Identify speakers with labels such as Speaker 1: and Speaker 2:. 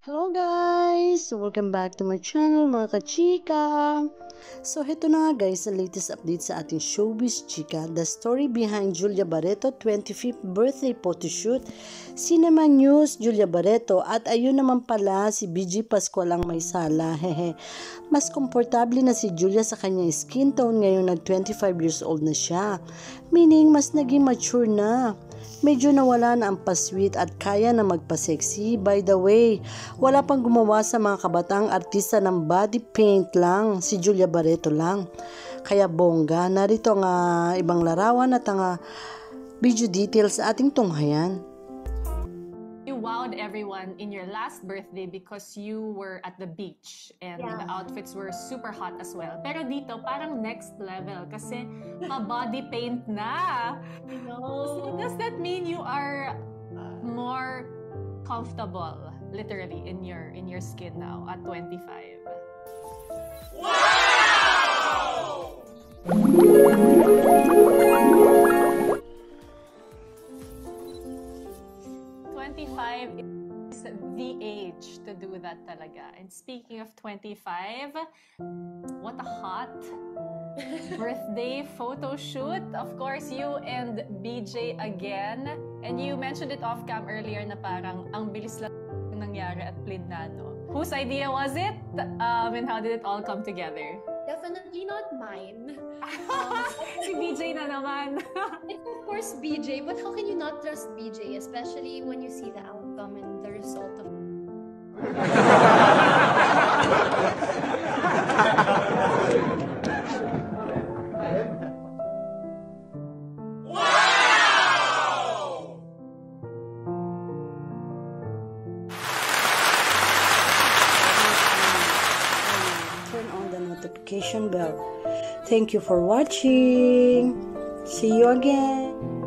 Speaker 1: Hello guys! Welcome back to my channel mga kachika! So heto na nga guys, ang latest update sa ating showbiz chika, the story behind Julia Barreto 25th birthday photoshoot. Cinema News, Julia Barreto, at ayun naman pala si BG Pascual ang may sala. Hehe. Mas komportable na si Julia sa kanyang skin tone ngayon nag 25 years old na siya. Meaning mas naging mature na. Medyo nawala na ang pasweet at kaya na magpa-sexy. By the way, wala pang gumawa sa mga kabataang artista ng body paint lang, si Julia Barreto lang. Kaya bongga, narito ang ibang larawan at ang video details sa ating tunghayan.
Speaker 2: You wowed everyone in your last birthday because you were at the beach and the outfits were super hot as well. Pero dito, parang next level kasi ma-body paint na. So does that mean you are more comfortable, literally, in your skin now at 25? Wow! 25 is the age to do that talaga. And speaking of 25, what a hot birthday photo shoot. Of course, you and BJ again. And you mentioned it off cam earlier na parang ang bilis lang nangyari at Plinano. Whose idea was it? And how did it all come together?
Speaker 3: Definitely not mine.
Speaker 2: Si BJ na naman.
Speaker 3: It's of course BJ, but how can you not trust BJ, especially when you see the outcome and the result of
Speaker 1: Turn on the notification bell. Thank you for watching. See you again.